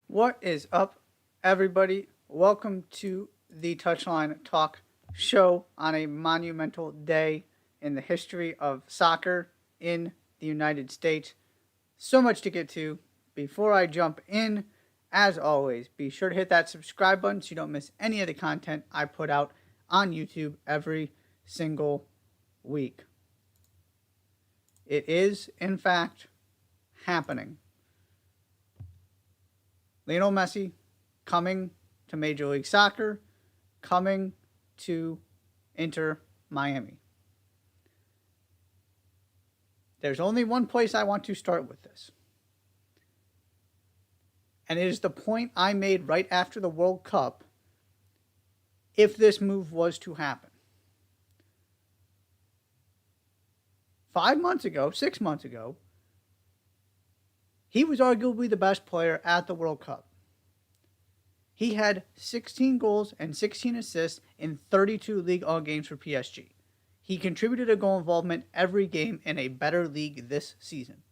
What is up, everybody? Welcome to the Touchline Talk show on a monumental day in the history of soccer in the United States. So much to get to. Before I jump in, as always, be sure to hit that subscribe button so you don't miss any of the content I put out on YouTube every single week. It is, in fact, happening. Lionel Messi coming to Major League Soccer, coming to Inter Miami. There's only one place I want to start with this. And it is the point I made right after the World Cup if this move was to happen. 5 months ago, 6 months ago, he was arguably the best player at the World Cup. He had 16 goals and 16 assists in 32 League One games for PSG. He contributed a goal involvement every game in a better league this season.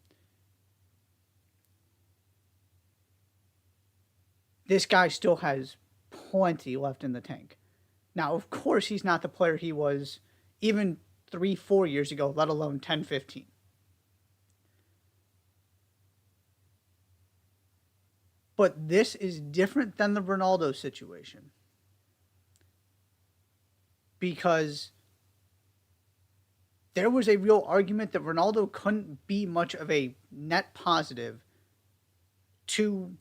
This guy still has plenty left in the tank. Now, of course, he's not the player he was even 3-4 years ago, let alone 10-15. But this is different than the Ronaldo situation. Because there was a real argument that Ronaldo couldn't be much of a net positive to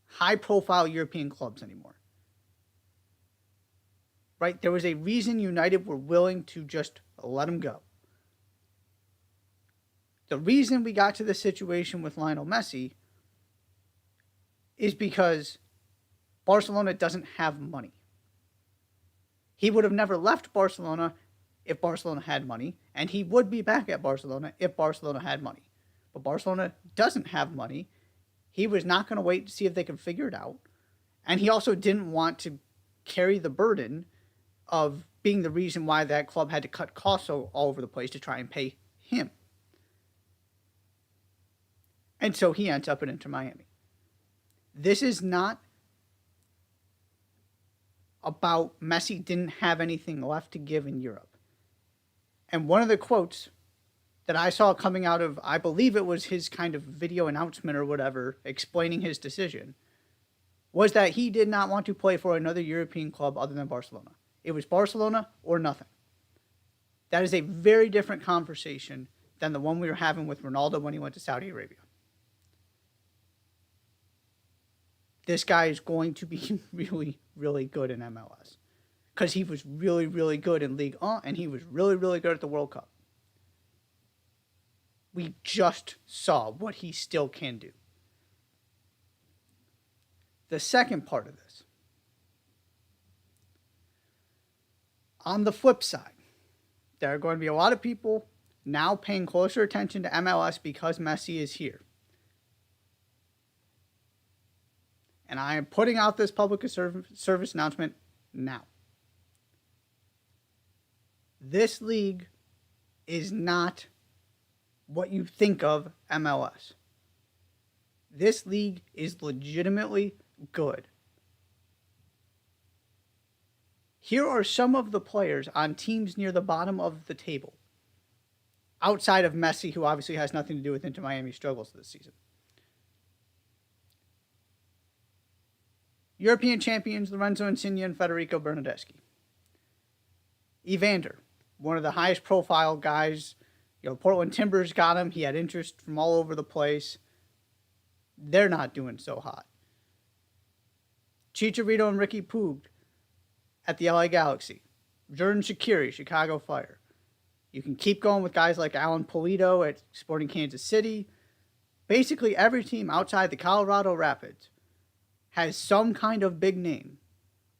high-profile European clubs anymore. Right? There was a reason United were willing to just let him go. The reason we got to this situation with Lionel Messi is because Barcelona doesn't have money. He would have never left Barcelona if Barcelona had money, and he would be back at Barcelona if Barcelona had money. But Barcelona doesn't have money. He was not going to wait to see if they could figure it out. And he also didn't want to carry the burden of being the reason why that club had to cut costs all over the place to try and pay him. And so he ends up at Inter Miami. This is not about Messi didn't have anything left to give in Europe. And one of the quotes that I saw coming out of, I believe it was his kind of video announcement or whatever, explaining his decision, was that he did not want to play for another European club other than Barcelona. It was Barcelona or nothing. That is a very different conversation than the one we were having with Ronaldo when he went to Saudi Arabia. This guy is going to be really, really good in MLS. Because he was really, really good in Ligue 1, and he was really, really good at the World Cup. We just saw what he still can do. The second part of this. On the flip side, there are going to be a lot of people now paying closer attention to MLS because Messi is here. And I am putting out this public service announcement now. This league is not what you think of MLS. This league is legitimately good. Here are some of the players on teams near the bottom of the table. Outside of Messi, who obviously has nothing to do with Inter Miami's struggles this season. European champions Lorenzo Insigne and Federico Bernardeschi. Evander, one of the highest profile guys. Portland Timbers got him. He had interest from all over the place. They're not doing so hot. Chicharito and Ricky Puig at the LA Galaxy. Jordan Shaqiri, Chicago Fire. You can keep going with guys like Alan Pulido at Sporting Kansas City. Basically, every team outside the Colorado Rapids has some kind of big name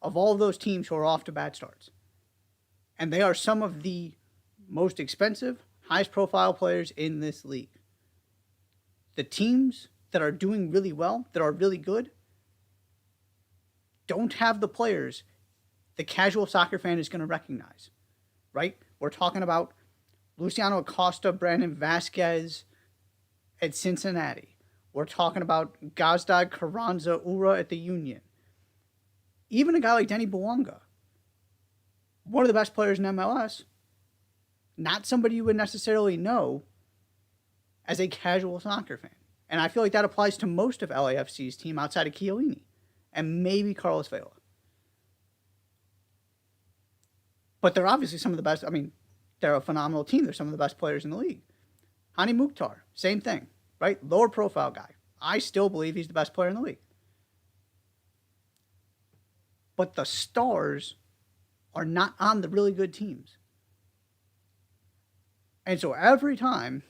of all of those teams who are off to bad starts. And they are some of the most expensive, highest profile players in this league. The teams that are doing really well, that are really good, don't have the players the casual soccer fan is going to recognize, right? We're talking about Luciano Acosta, Brandon Vasquez at Cincinnati. We're talking about Gazdag, Carranza, Ura at the Union. Even a guy like Denny Bouanga, one of the best players in MLS, not somebody you would necessarily know as a casual soccer fan. And I feel like that applies to most of LAFC's team outside of Chiellini and maybe Carlos Vela. But they're obviously some of the best. I mean, they're a phenomenal team. They're some of the best players in the league. Hani Mukhtar, same thing, right? Lower profile guy. I still believe he's the best player in the league. But the stars are not on the really good teams. And so every time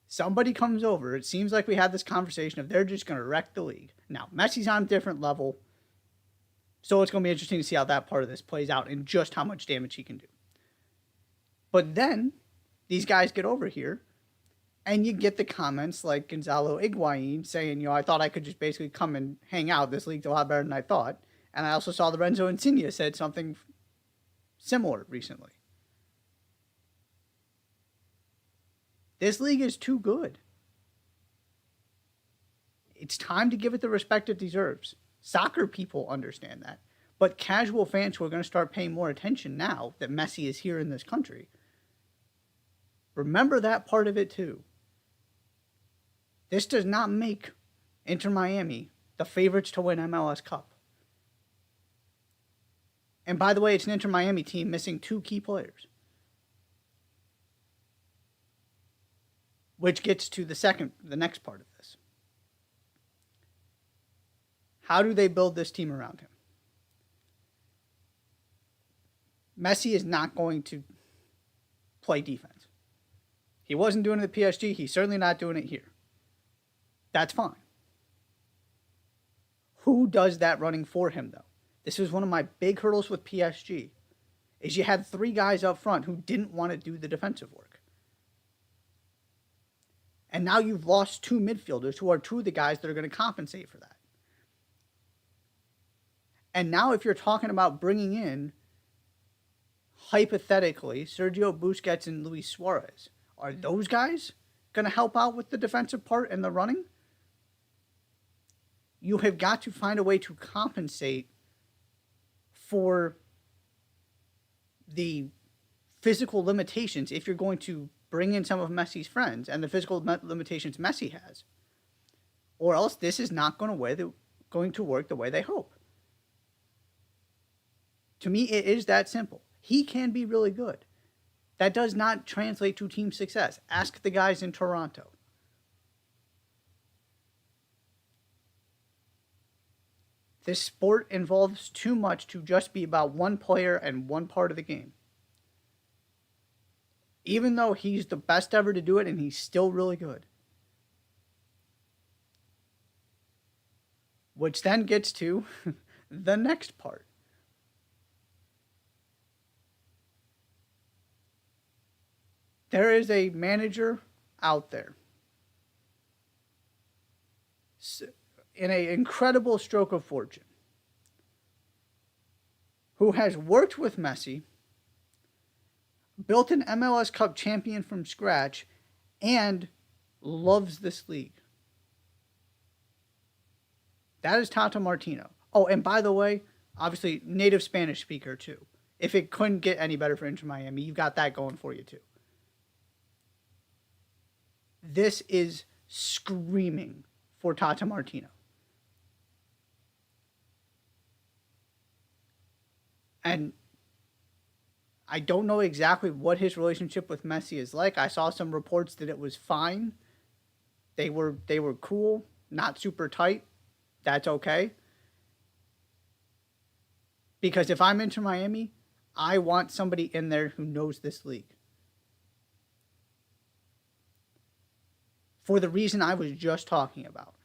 somebody comes over, it seems like we have this conversation of they're just going to wreck the league. Now, Messi's on a different level, so it's going to be interesting to see how that part of this plays out and just how much damage he can do. But then these guys get over here, and you get the comments like Gonzalo Higuain saying, I thought I could just basically come and hang out. This league's a lot better than I thought. And I also saw Lorenzo Insigne said something similar recently. This league is too good. It's time to give it the respect it deserves. Soccer people understand that. But casual fans who are going to start paying more attention now that Messi is here in this country, remember that part of it too. This does not make Inter Miami the favorites to win MLS Cup. And by the way, it's an Inter Miami team missing 2 key players. Which gets to the next part of this. How do they build this team around him? Messi is not going to play defense. He wasn't doing it at PSG. He's certainly not doing it here. That's fine. Who does that running for him, though? This was one of my big hurdles with PSG, is you had 3 guys up front who didn't want to do the defensive work. And now you've lost 2 midfielders who are 2 of the guys that are going to compensate for that. And now if you're talking about bringing in, hypothetically, Sergio Busquets and Luis Suarez, are those guys going to help out with the defensive part and the running? You have got to find a way to compensate for the physical limitations if you're going to bring in some of Messi's friends and the physical limitations Messi has. Or else this is not going to work the way they hope. To me, it is that simple. He can be really good. That does not translate to team success. Ask the guys in Toronto. This sport involves too much to just be about one player and one part of the game. Even though he's the best ever to do it and he's still really good. Which then gets to the next part. There is a manager out there in an incredible stroke of fortune who has worked with Messi, built an MLS Cup champion from scratch, and loves this league. That is Tata Martino. Oh, and by the way, obviously native Spanish speaker too. If it couldn't get any better for Inter Miami, you've got that going for you too. This is screaming for Tata Martino. And I don't know exactly what his relationship with Messi is like. I saw some reports that it was fine. They were cool, not super tight. That's okay. Because if I'm Inter Miami, I want somebody in there who knows this league. For the reason I was just talking about.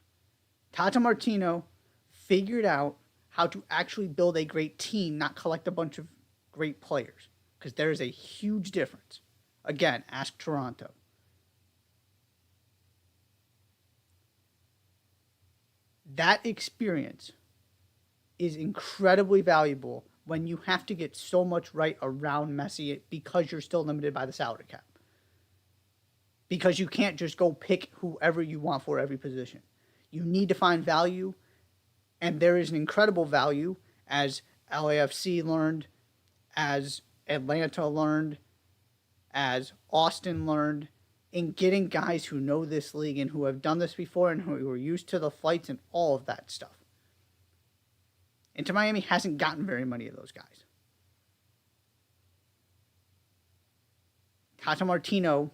Tata Martino figured out how to actually build a great team, not collect a bunch of great players. Because there is a huge difference. Again, ask Toronto. That experience is incredibly valuable when you have to get so much right around Messi because you're still limited by the salary cap. because you can't just go pick whoever you want for every position. You need to find value, and there is an incredible value, as LAFC learned, as Atlanta learned, as Austin learned, in getting guys who know this league and who have done this before and who are used to the flights and all of that stuff. Inter Miami hasn't gotten very many of those guys. Tata Martino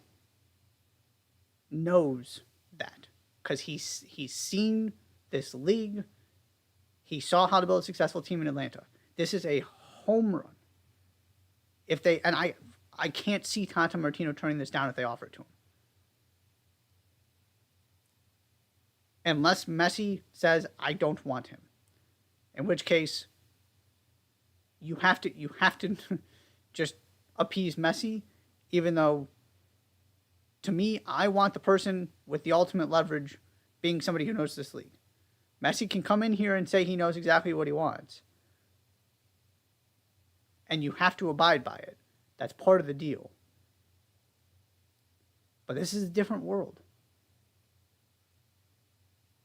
knows that because he's seen this league. He saw how to build a successful team in Atlanta. This is a home run. If they, and I can't see Tata Martino turning this down if they offer it to him. Unless Messi says, I don't want him. In which case, you have to just appease Messi, even though, to me, I want the person with the ultimate leverage being somebody who knows this league. Messi can come in here and say he knows exactly what he wants. And you have to abide by it. That's part of the deal. But this is a different world.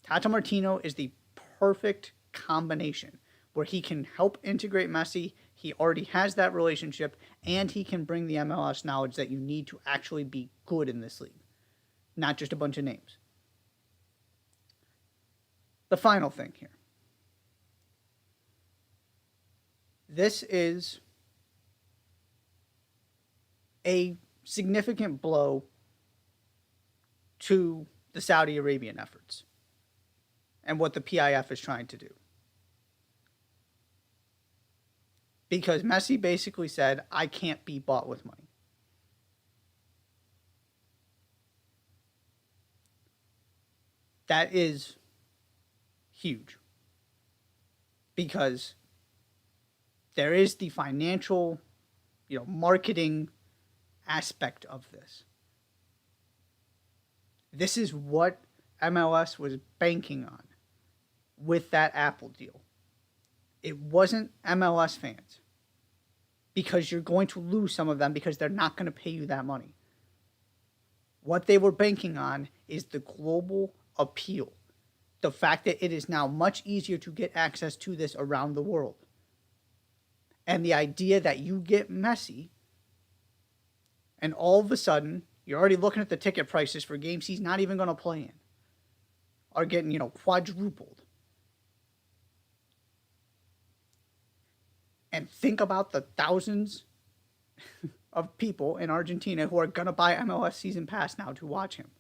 Tata Martino is the perfect combination where he can help integrate Messi. He already has that relationship, and he can bring the MLS knowledge that you need to actually be good in this league, not just a bunch of names. The final thing here. This is a significant blow to the Saudi Arabian efforts and what the PIF is trying to do. Because Messi basically said, I can't be bought with money. That is huge. Because there is the financial, marketing aspect of this. This is what MLS was banking on with that Apple deal. It wasn't MLS fans, because you're going to lose some of them because they're not going to pay you that money. What they were banking on is the global appeal. The fact that it is now much easier to get access to this around the world. And the idea that you get Messi, and all of a sudden, you're already looking at the ticket prices for games he's not even going to play in, are getting, quadrupled. And think about the thousands of people in Argentina who are going to buy MLS Season Pass now to watch him.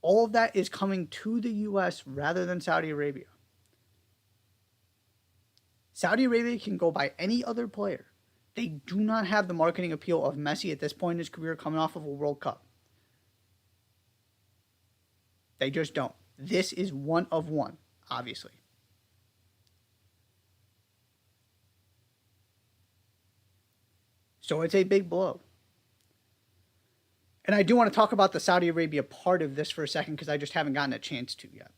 All of that is coming to the U.S. rather than Saudi Arabia. Saudi Arabia can go buy any other player. They do not have the marketing appeal of Messi at this point in his career coming off of a World Cup. They just don't. This is one of one, obviously. So it's a big blow. And I do want to talk about the Saudi Arabia part of this for a second because I just haven't gotten a chance to yet.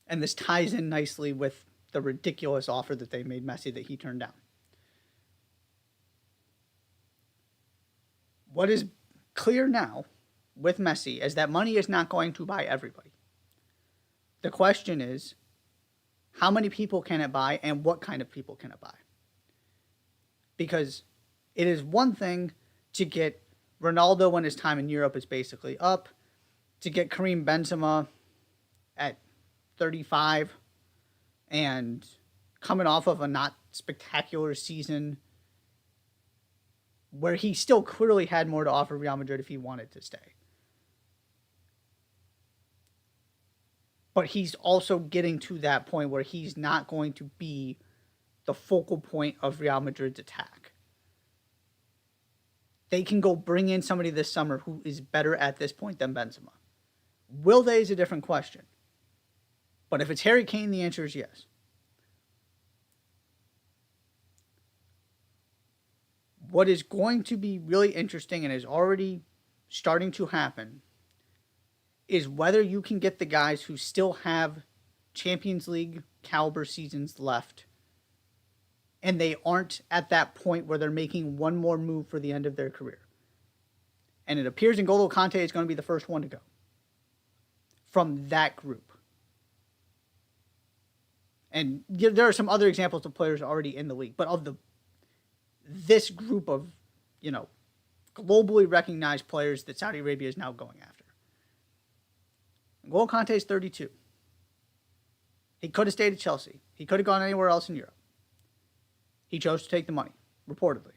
And this ties in nicely with the ridiculous offer that they made Messi that he turned down. What is clear now with Messi is that money is not going to buy everybody. The question is, how many people can it buy and what kind of people can it buy? Because it is one thing to get Ronaldo when his time in Europe is basically up, to get Karim Benzema at 35 and coming off of a not spectacular season where he still clearly had more to offer Real Madrid if he wanted to stay. But he's also getting to that point where he's not going to be the focal point of Real Madrid's attack. They can go bring in somebody this summer who is better at this point than Benzema. Will they is a different question. But if it's Harry Kane, the answer is yes. What is going to be really interesting and is already starting to happen is whether you can get the guys who still have Champions League caliber seasons left and they aren't at that point where they're making one more move for the end of their career. And it appears N'Golo Kante is going to be the first one to go from that group. And there are some other examples of players already in the league, but of this group of, globally recognized players that Saudi Arabia is now going after. N'Golo Kante is 32. He could have stayed at Chelsea. He could have gone anywhere else in Europe. He chose to take the money, reportedly.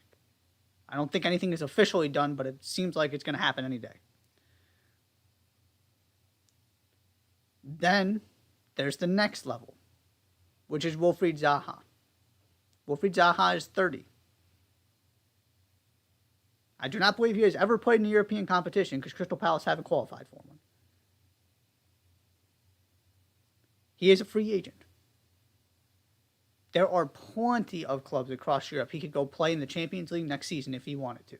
I don't think anything is officially done, but it seems like it's going to happen any day. Then there's the next level, which is Wilfried Zaha. Wilfried Zaha is 30. I do not believe he has ever played in a European competition because Crystal Palace haven't qualified for one. He is a free agent. There are plenty of clubs across Europe. He could go play in the Champions League next season if he wanted to.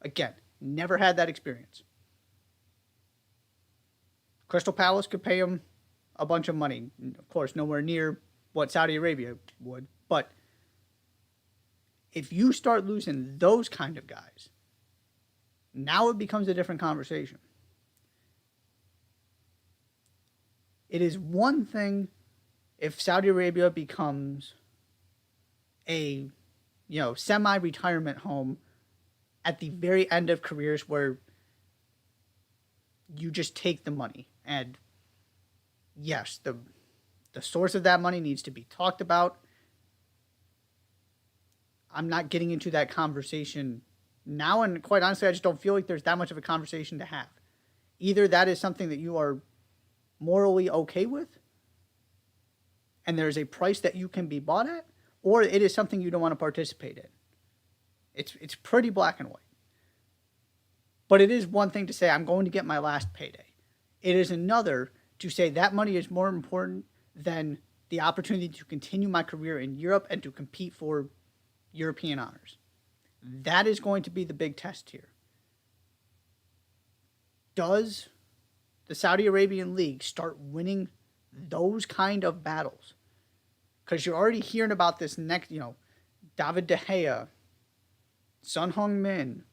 Again, never had that experience. Crystal Palace could pay him a bunch of money. Of course, nowhere near what Saudi Arabia would. But if you start losing those kind of guys, now it becomes a different conversation. It is one thing if Saudi Arabia becomes a, semi-retirement home at the very end of careers where you just take the money. And yes, the source of that money needs to be talked about. I'm not getting into that conversation now, and quite honestly, I just don't feel like there's that much of a conversation to have. Either that is something that you are morally okay with, and there's a price that you can be bought at, or it is something you don't want to participate in. It's pretty black and white. But it is one thing to say, I'm going to get my last payday. It is another to say that money is more important than the opportunity to continue my career in Europe and to compete for European honors. That is going to be the big test here. Does the Saudi Arabian League start winning those kind of battles? Because you're already hearing about this next, David De Gea, Son Heung-min.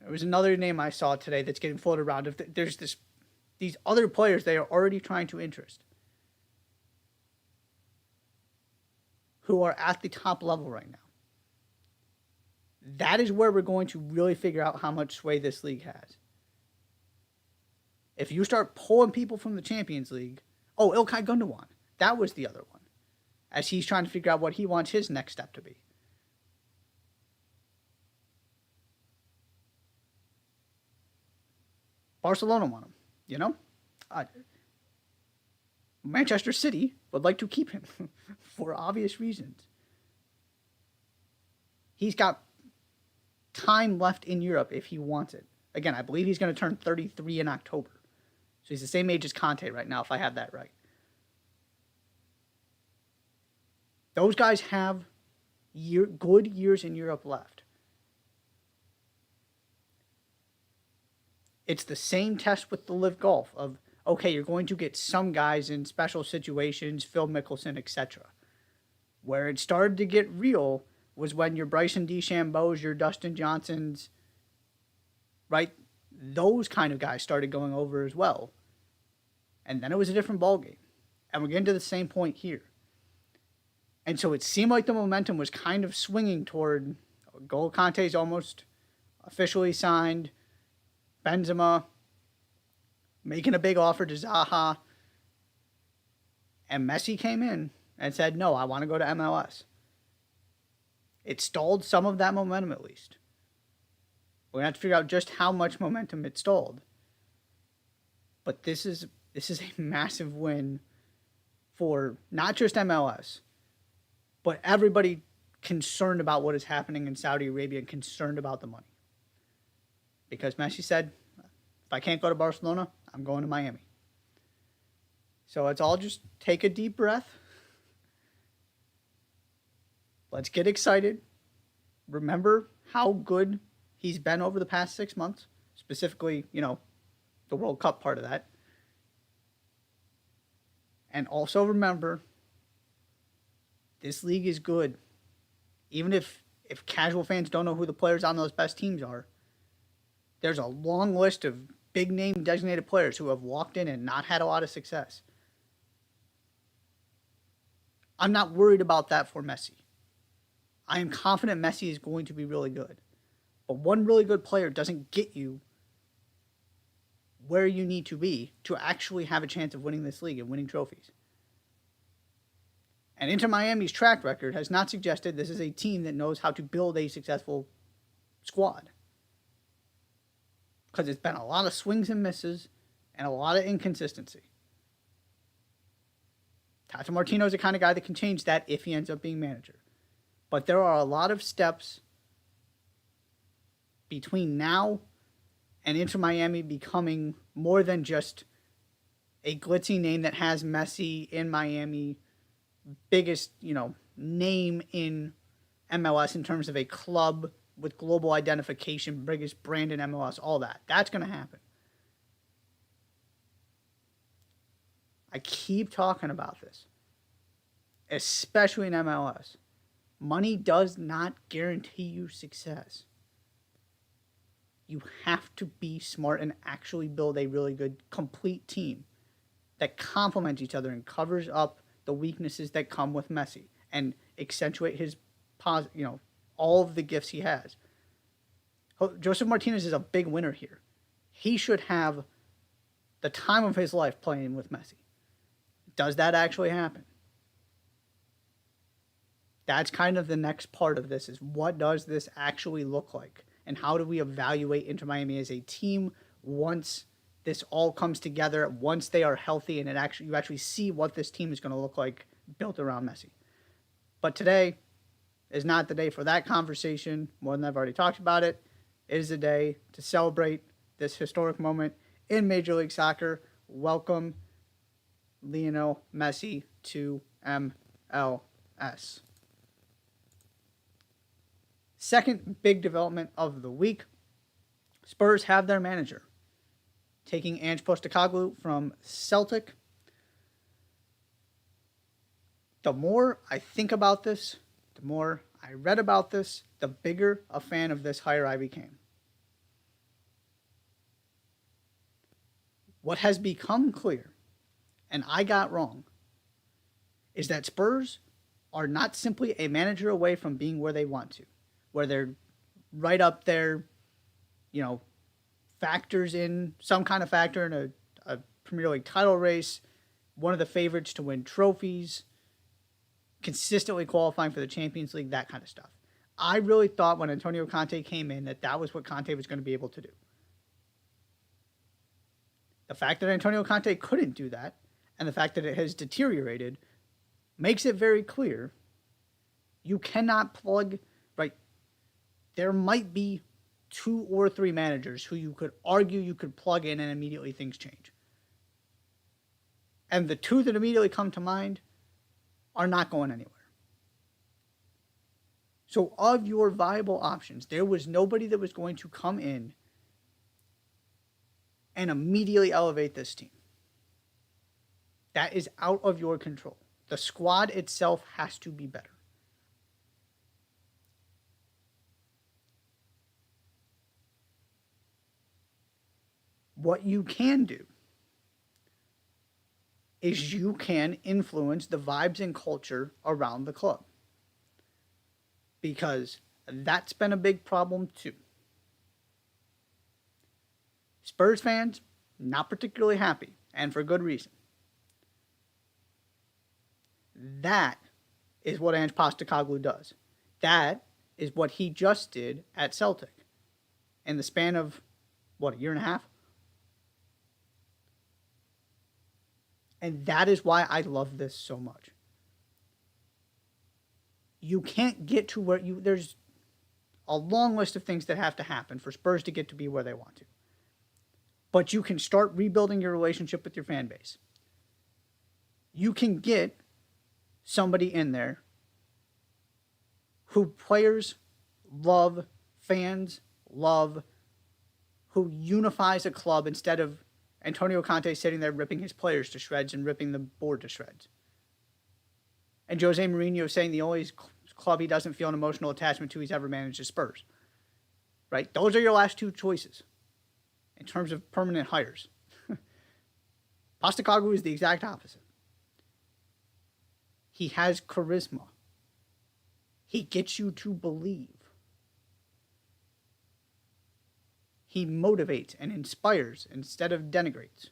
There was another name I saw today that's getting floated around. If there's these other players they are already trying to interest, who are at the top level right now. That is where we're going to really figure out how much sway this league has. If you start pulling people from the Champions League, Ilkay Gundogan, that was the other one, as he's trying to figure out what he wants his next step to be. Barcelona want him, Manchester City would like to keep him for obvious reasons. He's got time left in Europe if he wants it. Again, I believe he's going to turn 33 in October. So he's the same age as Conte right now, if I have that right. Those guys have good years in Europe left. It's the same test with the Live Golf of, okay, you're going to get some guys in special situations, Phil Mickelson, etc. Where it started to get real was when your Bryson DeChambeau's, your Dustin Johnsons, right? Those kind of guys started going over as well. And then it was a different ballgame. And we're getting to the same point here. And so it seemed like the momentum was kind of swinging toward N'Golo Kante's almost officially signed, Benzema making a big offer to Zaha, and Messi came in and said, no, I want to go to MLS. It stalled some of that momentum at least. We're going to have to figure out just how much momentum it stalled. But this is a massive win for not just MLS, but everybody concerned about what is happening in Saudi Arabia and concerned about the money. Because Messi said, if I can't go to Barcelona, I'm going to Miami. So let's all just take a deep breath. Let's get excited. Remember how good he's been over the past 6 months. Specifically, the World Cup part of that. And also remember This league is good. Even if casual fans don't know who the players on those best teams are, there's a long list of big name designated players who have walked in and not had a lot of success. I'm not worried about that for Messi. I am confident Messi is going to be really good. But one really good player doesn't get you where you need to be to actually have a chance of winning this league and winning trophies. And Inter Miami's track record has not suggested this is a team that knows how to build a successful squad. Because it's been a lot of swings and misses and a lot of inconsistency. Tata Martino is the kind of guy that can change that if he ends up being manager. But there are a lot of steps between now and Inter Miami becoming more than just a glitzy name that has Messi in Miami, biggest, name in MLS in terms of a club with global identification, biggest brand in MLS, all that. That's going to happen. I keep talking about this, especially in MLS. Money does not guarantee you success. You have to be smart and actually build a really good, complete team that complements each other and covers up the weaknesses that come with Messi and accentuate his, all of the gifts he has. Joseph Martinez is a big winner here. He should have the time of his life playing with Messi. Does that actually happen? That's kind of the next part of this, is what does this actually look like? And how do we evaluate Inter Miami as a team once this all comes together, once they are healthy, and you actually see what this team is going to look like built around Messi. But today is not the day for that conversation. More than I've already talked about it. It is a day to celebrate this historic moment in Major League Soccer. Welcome Lionel Messi to MLS. Second big development of the week, Spurs have their manager, taking Ange Postecoglou from Celtic. The more I think about this, the more I read about this, the bigger a fan of this hire I became. What has become clear, and I got wrong, is that Spurs are not simply a manager away from being where they want to, where they're right up there, factors in some kind of factor in a Premier League title race, one of the favorites to win trophies, consistently qualifying for the Champions League, that kind of stuff. I really thought when Antonio Conte came in that was what Conte was going to be able to do. The fact that Antonio Conte couldn't do that, and the fact that it has deteriorated, makes it very clear you cannot plug, right? There might be 2 or 3 managers who you could argue you could plug in and immediately things change. And the 2 that immediately come to mind are not going anywhere. So of your viable options, there was nobody that was going to come in and immediately elevate this team. That is out of your control. The squad itself has to be better. What you can do is you can influence the vibes and culture around the club. Because that's been a big problem too. Spurs fans, not particularly happy, and for good reason. That is what Ange Postecoglou does. That is what he just did at Celtic. In the span of, a year and a half? And that is why I love this so much. You can't get to where there's a long list of things that have to happen for Spurs to get to be where they want to. But you can start rebuilding your relationship with your fan base. You can get somebody in there who players love, fans love, who unifies a club instead of Antonio Conte sitting there ripping his players to shreds and ripping the board to shreds. and Jose Mourinho saying the only club he doesn't feel an emotional attachment to he's ever managed is Spurs. Right? Those are your last two choices in terms of permanent hires. Postecoglou is the exact opposite. He has charisma. He gets you to believe. He motivates and inspires instead of denigrates.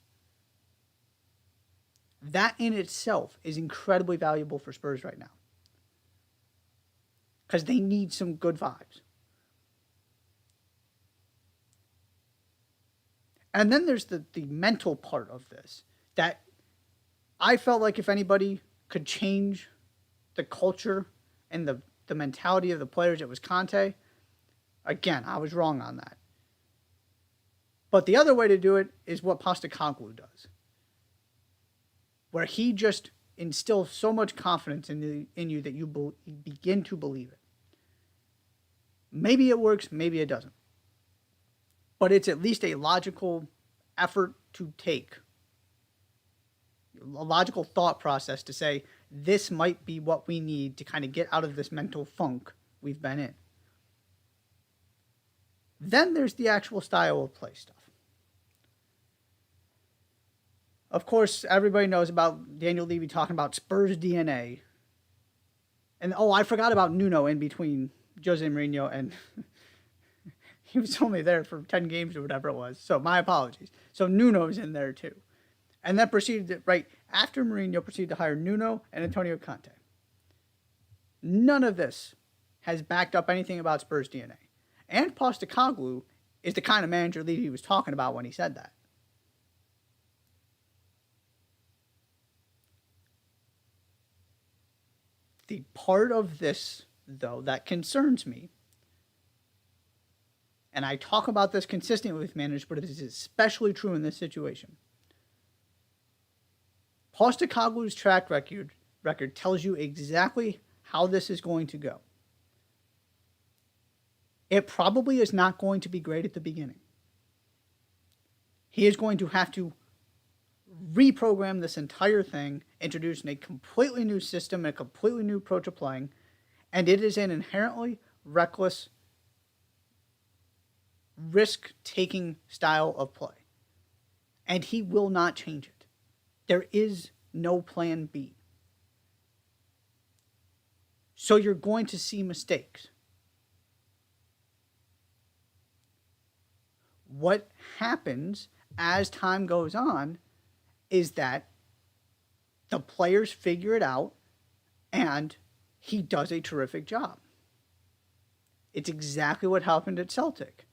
That in itself is incredibly valuable for Spurs right now. Because they need some good vibes. And then there's the mental part of this. That I felt like if anybody could change the culture and the mentality of the players, it was Conte. Again, I was wrong on that. But the other way to do it is what Postecoglou does. Where he just instills so much confidence in you that you begin to believe it. Maybe it works, maybe it doesn't. But it's at least a logical effort to take. A logical thought process to say, this might be what we need to kind of get out of this mental funk we've been in. Then there's the actual style of play stuff. Of course, everybody knows about Daniel Levy talking about Spurs DNA. And, I forgot about Nuno in between Jose Mourinho and he was only there for 10 games or whatever it was. So my apologies. So Nuno's in there too. And then proceeded, right after Mourinho, proceeded to hire Nuno and Antonio Conte. None of this has backed up anything about Spurs DNA. And Postecoglou is the kind of manager Levy was talking about when he said that. The part of this, though, that concerns me, and I talk about this consistently with managers, but it is especially true in this situation. Postecoglou's track record tells you exactly how this is going to go. It probably is not going to be great at the beginning. He is going to have to reprogram this entire thing, introducing a completely new system, a completely new approach of playing, and it is an inherently reckless, risk-taking style of play. And he will not change it. There is no plan B. So you're going to see mistakes. What happens as time goes on is that the players figure it out and he does a terrific job. It's exactly what happened at Celtic.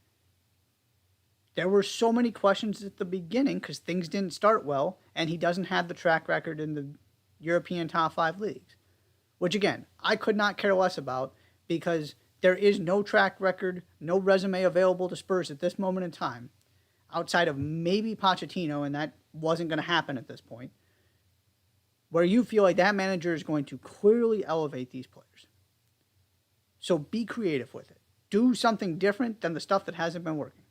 There were so many questions at the beginning because things didn't start well and he doesn't have the track record in the European top 5 leagues. Which again, I could not care less about because there is no track record, no resume available to Spurs at this moment in time outside of maybe Pochettino, and that wasn't going to happen at this point, where you feel like that manager is going to clearly elevate these players. So be creative with it. Do something different than the stuff that hasn't been working.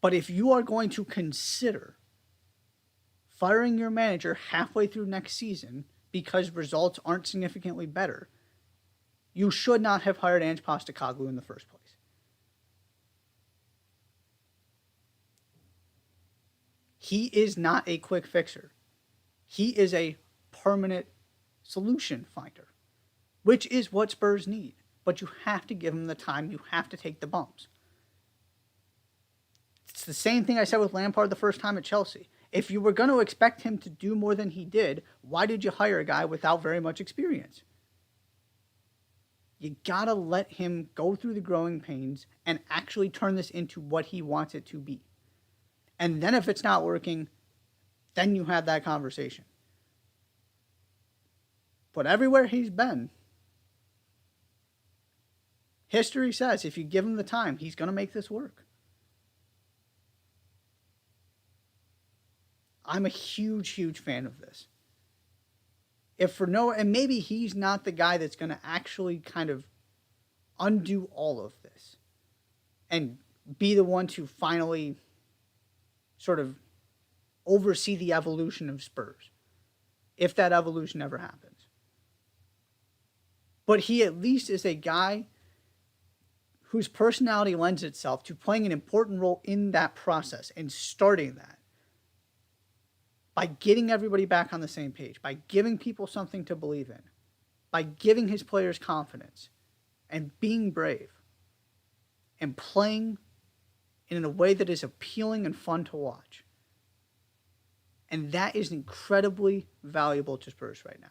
But if you are going to consider firing your manager halfway through next season because results aren't significantly better, you should not have hired Ange Postecoglou in the first place. He is not a quick fixer. He is a permanent solution finder, which is what Spurs need. But you have to give him the time. You have to take the bumps. It's the same thing I said with Lampard the first time at Chelsea. If you were going to expect him to do more than he did, why did you hire a guy without very much experience? You gotta let him go through the growing pains and actually turn this into what he wants it to be. And then if it's not working, then you have that conversation. But everywhere he's been, history says if you give him the time, he's going to make this work. I'm a huge, huge fan of this. And maybe he's not the guy that's going to actually kind of undo all of this and be the one to finally sort of oversee the evolution of Spurs, if that evolution ever happens. But he at least is a guy whose personality lends itself to playing an important role in that process and starting that by getting everybody back on the same page, by giving people something to believe in, by giving his players confidence and being brave and playing in a way that is appealing and fun to watch. And that is incredibly valuable to Spurs right now.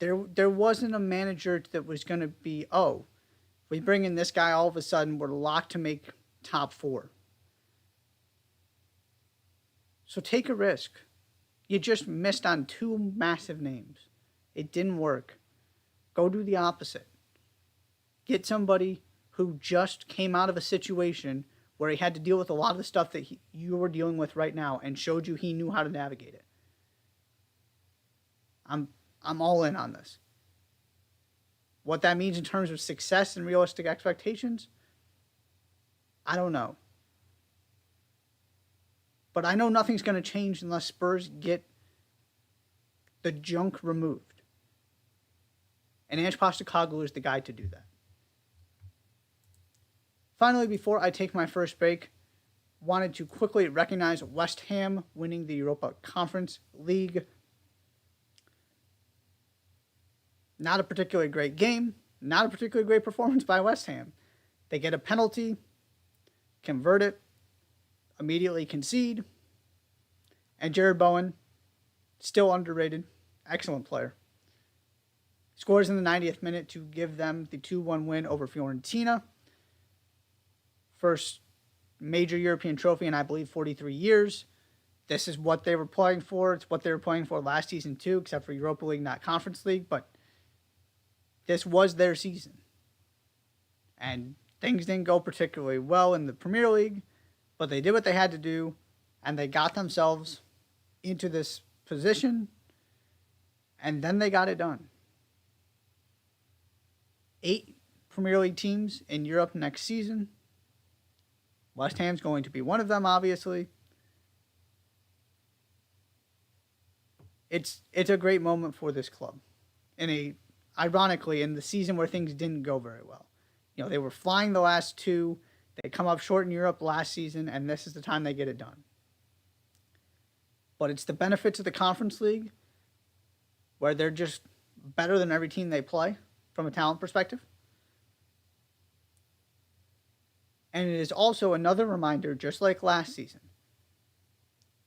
There wasn't a manager that was going to be, oh, if we bring in this guy, all of a sudden we're locked to make top 4. So take a risk. You just missed on 2 massive names. It didn't work. Go do the opposite. Get somebody who just came out of a situation where he had to deal with a lot of the stuff that you were dealing with right now and showed you he knew how to navigate it. I'm all in on this. What that means in terms of success and realistic expectations, I don't know. But I know nothing's going to change unless Spurs get the junk removed. And Ange Postecoglou is the guy to do that. Finally, before I take my first break, wanted to quickly recognize West Ham winning the Europa Conference League. Not a particularly great game, not a particularly great performance by West Ham. They get a penalty, convert it, immediately concede, and Jared Bowen, still underrated, excellent player, scores in the 90th minute to give them the 2-1 win over Fiorentina. First major European trophy in, I believe, 43 years. This is what they were playing for. It's what they were playing for last season too, except for Europa League, not Conference League, but this was their season. And things didn't go particularly well in the Premier League, but they did what they had to do, and they got themselves into this position, and then they got it done. 8 Premier League teams in Europe next season. West Ham's going to be one of them, obviously. It's a great moment for this club. Ironically, in the season where things didn't go very well. You know, they were flying the last 2. They come up short in Europe last season, and this is the time they get it done. But it's the benefits of the Conference League, where they're just better than every team they play from a talent perspective. And it is also another reminder, just like last season,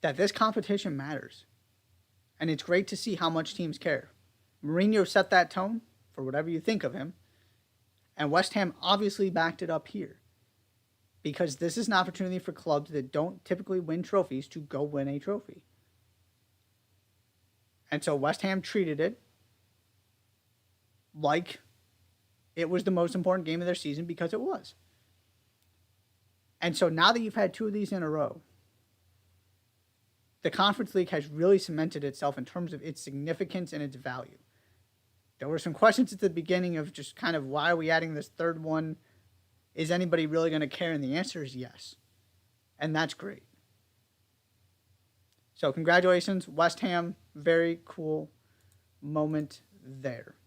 that this competition matters. And it's great to see how much teams care. Mourinho set that tone, for whatever you think of him, and West Ham obviously backed it up here. Because this is an opportunity for clubs that don't typically win trophies to go win a trophy. And so West Ham treated it like it was the most important game of their season, because it was. And so now that you've had 2 of these in a row, the Conference League has really cemented itself in terms of its significance and its value. There were some questions at the beginning of just kind of, why are we adding this third one? Is anybody really going to care? And the answer is yes. And that's great. So congratulations, West Ham. Very cool moment there.